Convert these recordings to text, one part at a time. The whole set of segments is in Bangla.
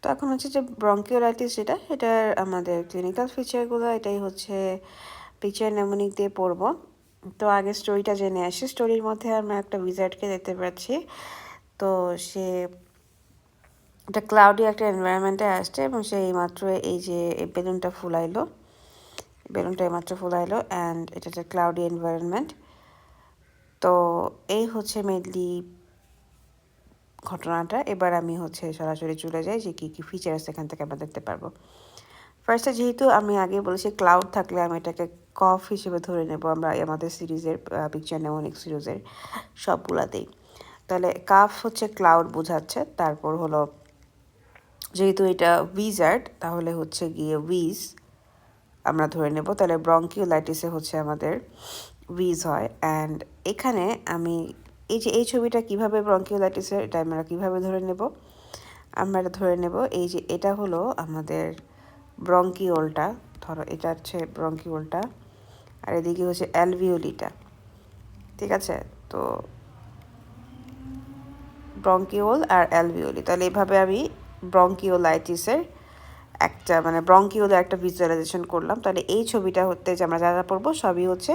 তো এখন হচ্ছে যে ব্রঙ্কিওলাইটিস যেটা, এটার আমাদের ক্লিনিক্যাল ফিচারগুলো এটাই হচ্ছে পিকচার নেমোনিক দিয়ে পড়বো। তো আগে স্টোরিটা জেনে আসি। স্টোরির মধ্যে আমরা একটা উইজার্ডকে দেখতে পাচ্ছি। তো সে একটা ক্লাউডি একটা এনভায়রনমেন্টে আসছে এবং সে এইমাত্র এই যে বেলুনটা ফুলাইলো, বেলুনটা এইমাত্র ফুলাইলো অ্যান্ড এটা একটা ক্লাউডি এনভায়রনমেন্ট। তো এই হচ্ছে মেনলি ঘটনাটা। এবার আমি হচ্ছে সরাসরি চলে যাই যে কী কী ফিচার্স এখান থেকে আমরা দেখতে পারবো। ফার্স্টে যেহেতু আমি আগে বলেছি ক্লাউড থাকলে আমি এটাকে কফ হিসেবে ধরে নেব আমরা আমাদের সিরিজের পিকচার নেমোনিক সিরিজের সবগুলাতেই। তাহলে কাফ হচ্ছে ক্লাউড বোঝাচ্ছে। তারপর হলো যেহেতু এটা উইজার্ড তাহলে হচ্ছে গিয়ে উইজ আমরা ধরে নেব। তাহলে ব্রঙ্কিওলাইটিসে হচ্ছে আমাদের উইজ হয়। অ্যান্ড এখানে আমি এই ছবিটা কিভাবে ব্রঙ্কিওলাইটিসের এটা আমরা কীভাবে ধরে নেব, আমরা এটা ধরে নেব এই যে এটা হলো আমাদের ব্রঙ্কিওলটা, ধরো এটা হচ্ছে ব্রঙ্কিওলটা আর এদিকে হচ্ছে অ্যালভিওলিটা, ঠিক আছে? তো ব্রঙ্কিওল আর অ্যালভিওলি, তাহলে এভাবে আমি ব্রঙ্কিওলাইটিসের একটা মানে ব্রঙ্কিওলের একটা ভিজুয়ালাইজেশন করলাম। তাহলে এই ছবিটা হতে যে আমরা যা যা পড়বো সবই হচ্ছে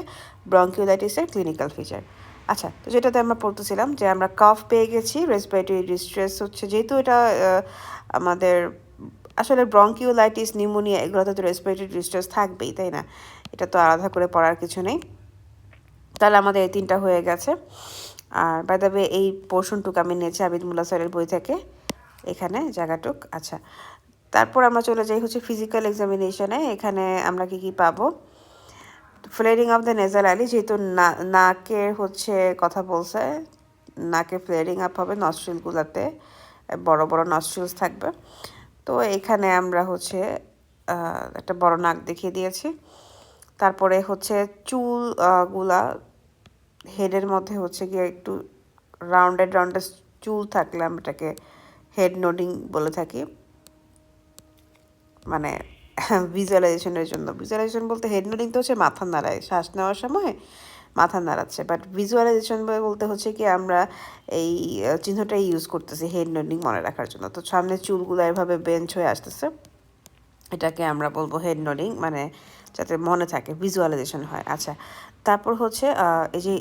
ব্রঙ্কিওলাইটিসের ক্লিনিক্যাল ফিচার। আচ্ছা, তো যেটাতে আমরা পড়তেছিলাম যে আমরা কফ পেয়ে গেছি, রেসপিরেটরি ডিস্ট্রেস হচ্ছে, যেহেতু এটা আমাদের আসলে ব্রঙ্কিওলাইটিস নিউমোনিয়া এগুলোতে তো রেসপিরেটরি ডিস্ট্রেস থাকবেই, তাই না? এটা তো আলাদা করে পড়ার কিছু নেই। তাহলে আমাদের এই তিনটা হয়ে গেছে। আর বাই দ্য ওয়ে এই পোর্শনটুকু আমি নিয়েছি আবিদ মুল্লা স্যারের বই থেকে, এখানে জায়গাটুক। আচ্ছা, তারপর আমরা চলে যাই হচ্ছে ফিজিক্যাল এক্সামিনেশনে। এখানে আমরা কি কি পাবো? ফ্লেয়ারিং অফ দ্য নেজাল অ্যালি, যেহেতু নাকের হচ্ছে কথা বলছে, নাকে ফ্লেয়ারিং আপ হবে, নস্ট্রিলগুলোতে বড় বড় নস্ট্রিলস থাকবে। তো এখানে আমরা হচ্ছে একটা বড় নাক দেখিয়ে দিয়েছি। তারপরে হচ্ছে চুল গুলা হেডের মধ্যে হচ্ছে গিয়ে একটু রাউন্ডেড চুল থাকলে আমরা এটাকে হেড নোডিং বলে থাকি, মানে ভিজুয়ালাইজেশনের জন্য। ভিজুয়ালাইজেশন বলতে হেড নোডিং তো হচ্ছে মাথা নাড়ায় শ্বাস নেওয়ার সময় মাথা নাড়াচ্ছে, বাট ভিজুয়ালাইজেশন বলতে হচ্ছে কি আমরা এই চিহ্নটাই ইউজ করতেছি হেড নোডিং মনে রাখার জন্য। তো সামনে চুলগুলো এভাবে বেঞ্চ হয়ে আসতেছে, এটাকে আমরা বলবো হেড নোডিং, মানে যাতে মনে থাকে, ভিজুয়ালাইজেশন হয়। আচ্ছা, তারপর হচ্ছে এই যে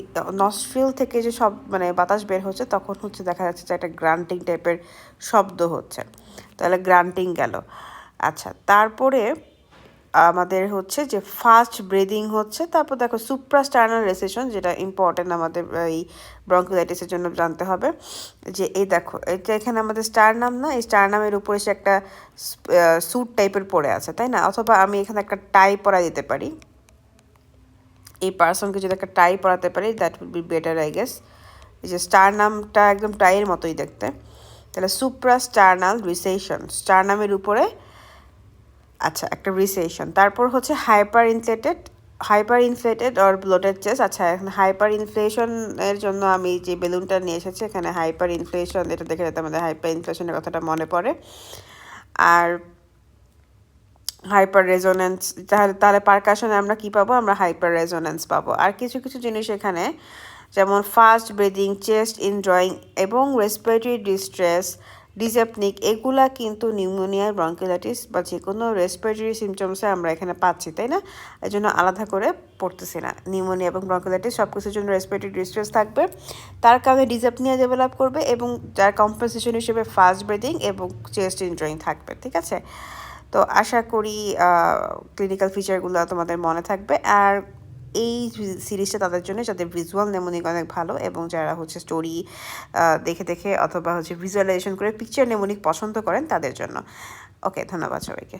নস্ট্রিল থেকে যে সব মানে বাতাস বের হচ্ছে তখন হচ্ছে দেখা যাচ্ছে যে একটা গ্রান্টিং টাইপের শব্দ হচ্ছে, তাহলে গ্রান্টিং গেল। আচ্ছা, তারপরে আমাদের হচ্ছে যে ফাস্ট ব্রিদিং হচ্ছে। তারপর দেখো সুপ্রাস্টার্নাল রেসেশন, যেটা ইম্পর্টেন্ট আমাদের এই ব্রঙ্কিওলাইটিসের জন্য জানতে হবে। যে এই দেখো এটা এখানে আমাদের স্টারনাম না, এই স্টারনামের উপরে সে একটা স্যুট টাইপের পরে আছে, তাই না? অথবা আমি এখানে একটা টাই পরা দিতে পারি, এই পার্সনকে যদি একটা টাই পরাতে পারি that will be better I guess. এই যে স্টারনামটা একদম টাইয়ের মতোই দেখতে। তাহলে সুপ্রাস্টার্নাল রিসেশন, স্টারনামের উপরে আচ্ছা একটা রিসেশন। তারপর হচ্ছে hyper inflated or bloated chest. আচ্ছা, এখন হাইপার ইনফ্লেশনের জন্য আমি যে বেলুনটা নিয়ে এসেছি এখানে হাইপার ইনফ্লেশন, এটা দেখে যাতে আমাদের হাইপার ইনফ্লেশনের কথাটা মনে পড়ে। আর হাইপার রেজোনেন্স, তাহলে পারকাশনে আমরা কি পাবো? আমরা হাইপার রেজোনেন্স পাবো। আর কিছু কিছু জিনিস এখানে যেমন fast breathing, chest in drawing এবং রেসপিরেটরি ডিস্ট্রেস, ডিজেপনিক, এগুলা কিন্তু নিউমোনিয়া, ব্রঙ্কিওলাইটিস বা যে কোনো রেসপিরেটরি সিমটমসে আমরা এখানে পাচ্ছি, তাই না? এই জন্য আলাদা করে পড়তেছি না। নিউমোনিয়া এবং ব্রঙ্কিওলাইটিস সব কিছুর জন্য রেসপিরেটরি ডিস্ট্রেস থাকবে, তার কারণে ডিজেপনিয়া ডেভেলপ করবে এবং যার কম্পেনসেশন হিসেবে ফাস্ট ব্রিদিং এবং চেস্ট ইন ড্রয়িং থাকবে, ঠিক আছে? তো আশা করি ক্লিনিক্যাল ফিচারগুলো তোমাদের মনে থাকবে। আর এই সিরিজটা তাদের জন্য যাদের ভিজুয়াল নেমোনিক অনেক ভালো এবং যারা হচ্ছে স্টোরি দেখে দেখে অথবা হচ্ছে ভিজুয়ালাইজেশন করে পিকচার নেমোনিক পছন্দ করেন তাদের জন্য। ওকে, ধন্যবাদ সবাইকে।